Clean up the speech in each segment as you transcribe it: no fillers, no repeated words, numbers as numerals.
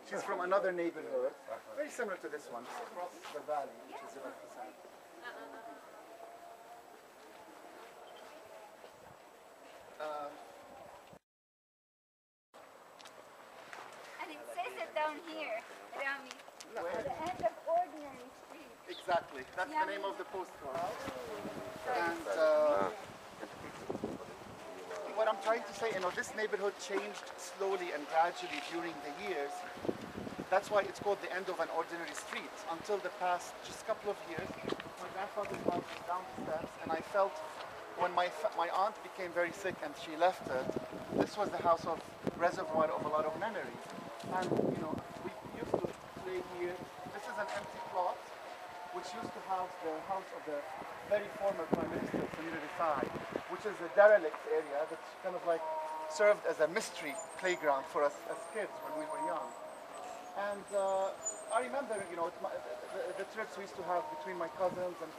She's from another neighborhood, very similar to this one, just across the valley, which is about the same. And it says it down here, Rami. Where? The end of ordinary street. Exactly, that's the name of the postcard. And what I'm trying to say, this neighborhood changed slowly and gradually during the years. That's why it's called the end of an ordinary street. Until the past just couple of years, my grandfather's house was down the steps, and I felt when my aunt became very sick and she left it, this was the house of reservoir of a lot of memories. And we used to play here. This is an empty plot, which used to house the house of the very former Prime Minister of Community 5, which is a derelict area that kind of like served as a mystery playground for us as kids when we were young. And I remember, the trips we used to have between my cousins and,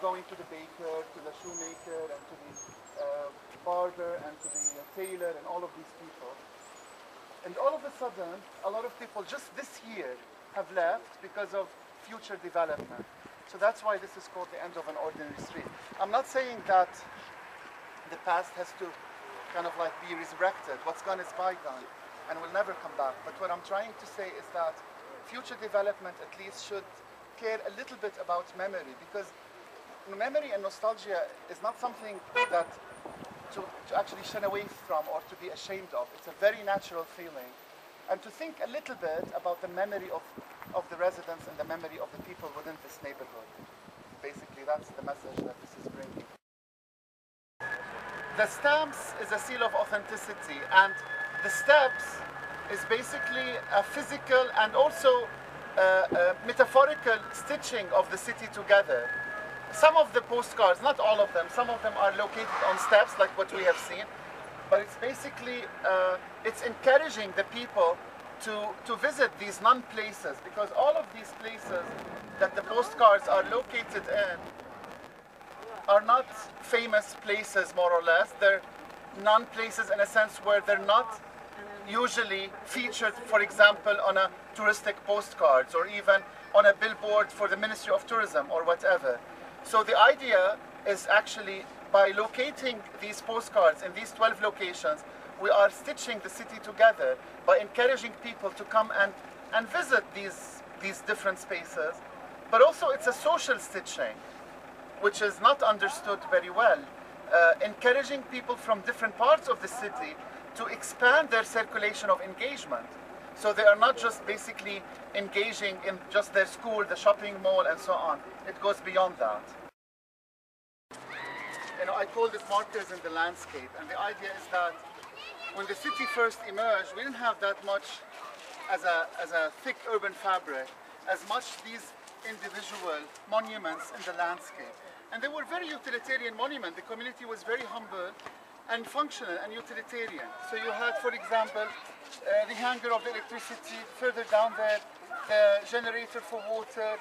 going to the baker, to the shoemaker, and to the barber, and to the tailor, and all of these people. And all of a sudden, a lot of people just this year have left because of future development. So that's why this is called the end of an ordinary street. I'm not saying that the past has to kind of like be resurrected. What's gone is bygone and will never come back. But what I'm trying to say is that future development at least should care a little bit about memory, because memory and nostalgia is not something that to actually shun away from or to be ashamed of. It's a very natural feeling. And to think a little bit about the memory of the residents and the memory of the people within this neighborhood. Basically, that's the message that this is bringing. The stamps is a seal of authenticity, and the steps is basically a physical and also metaphorical stitching of the city together. Some of the postcards, not all of them, some of them are located on steps like what we have seen, but it's basically, it's encouraging the people to visit these non-places, because all of these places that the postcards are located in are not famous places, more or less. They're non-places in a sense where they're not usually featured, for example, on a touristic postcards or even on a billboard for the Ministry of Tourism or whatever. So the idea is actually, by locating these postcards in these 12 locations, we are stitching the city together by encouraging people to come and visit these different spaces. But also it's a social stitching, which is not understood very well, encouraging people from different parts of the city to expand their circulation of engagement. So they are not just basically engaging in just their school, the shopping mall, and so on. It goes beyond that. I called it markers in the landscape, and the idea is that when the city first emerged, we didn't have that much as a thick urban fabric, as much these individual monuments in the landscape. And they were very utilitarian monuments. The community was very humble and functional and utilitarian. So you had, for example, the hangar of the electricity, further down there, the generator for water,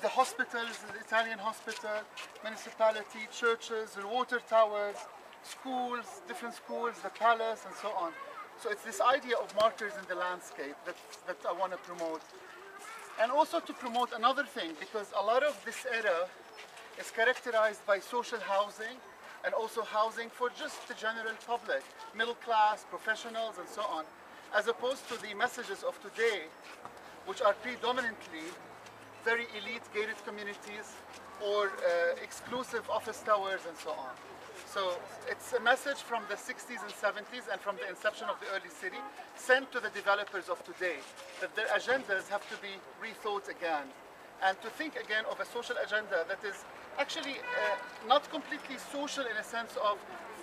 the hospitals, the Italian hospital, municipality, churches, the water towers, schools, different schools, the palace, and so on. So it's this idea of markers in the landscape that I want to promote. And also to promote another thing, because a lot of this era is characterized by social housing and also housing for just the general public, middle class, professionals, and so on, as opposed to the messages of today, which are predominantly very elite gated communities or exclusive office towers and so on. So it's a message from the 60s and 70s and from the inception of the early city sent to the developers of today, that their agendas have to be rethought again, and to think again of a social agenda that is actually not completely social in a sense of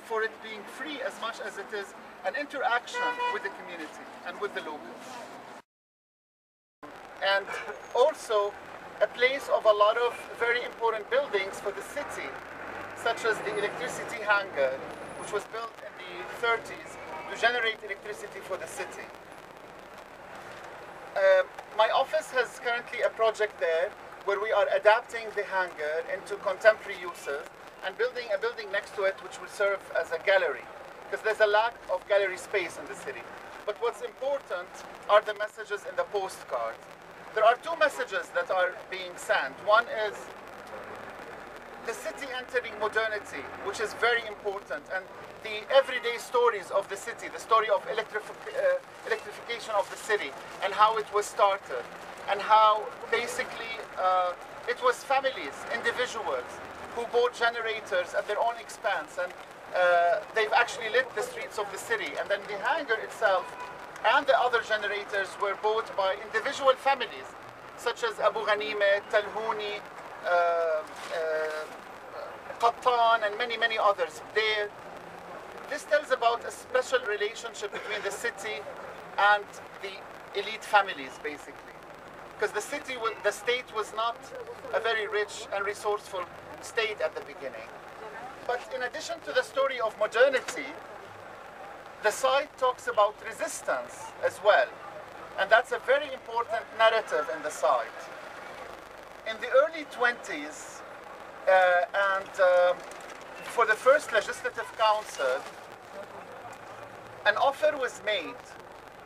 for it being free as much as it is an interaction with the community and with the locals. And also a place of a lot of very important buildings for the city, such as the electricity hangar, which was built in the 30s to generate electricity for the city. My office has currently a project there where we are adapting the hangar into contemporary uses and building a building next to it which will serve as a gallery, because there's a lack of gallery space in the city. but what's important are the messages in the postcard. There are two messages that are being sent. One is the city entering modernity, which is very important, and the everyday stories of the city, the story of electrification of the city, and how it was started, and how basically it was families, individuals, who bought generators at their own expense, and they've actually lit the streets of the city. And then the hangar itself and the other generators were bought by individual families, such as Abu Ghanime, Talhouni, Qattan, and many, many others. This tells about a special relationship between the city and the elite families, basically. Because the state was not a very rich and resourceful state at the beginning. But in addition to the story of modernity, the site talks about resistance as well. And that's a very important narrative in the site. In the early 20s, for the first Legislative Council, an offer was made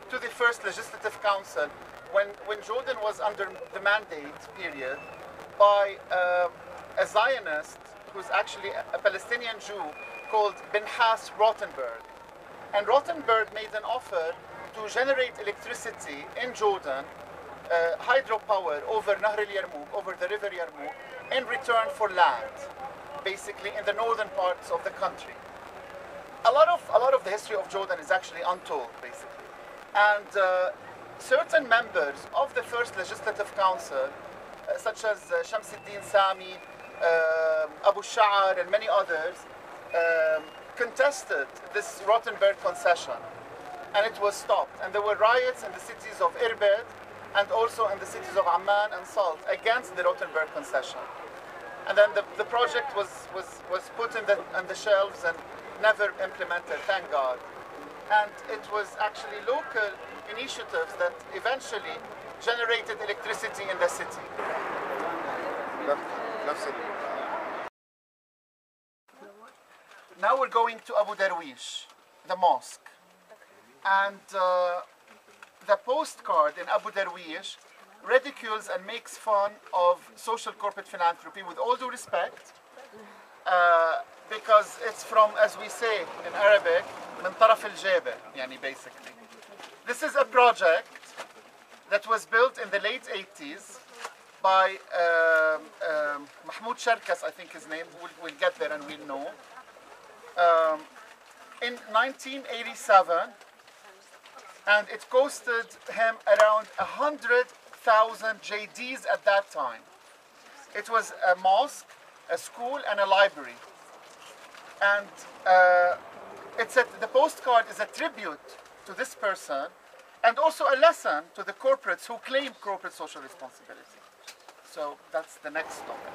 to the first Legislative Council when Jordan was under the mandate period by a Zionist who's actually a Palestinian Jew called Binhas Rothenberg. And Rothenberg made an offer to generate electricity in Jordan, hydropower over Nahr al-Yarmouk, over the river Yarmouk, in return for land, basically in the northern parts of the country. A lot of the history of Jordan is actually untold, basically. And certain members of the first Legislative Council, such as Shamsuddin Sami, Abu Sha'ar, and many others, contested this Rothenberg concession, and it was stopped. And there were riots in the cities of Irbid and also in the cities of Amman and Salt against the Rothenberg concession. And then the project was put on the shelves and never implemented, thank God. And it was actually local initiatives that eventually generated electricity in the city. Now we're going to Abu Darwish, the mosque. And the postcard in Abu Darwish ridicules and makes fun of social corporate philanthropy, with all due respect, because it's from, as we say in Arabic, من طرف الجابة, يعني basically. This is a project that was built in the late 80s by Mahmoud Sharkas, I think his name, we'll get there and we'll know. In 1987, and it costed him around 100,000 JDs at that time. It was a mosque, a school, and a library. And the postcard is a tribute to this person, and also a lesson to the corporates who claim corporate social responsibility. So that's the next topic.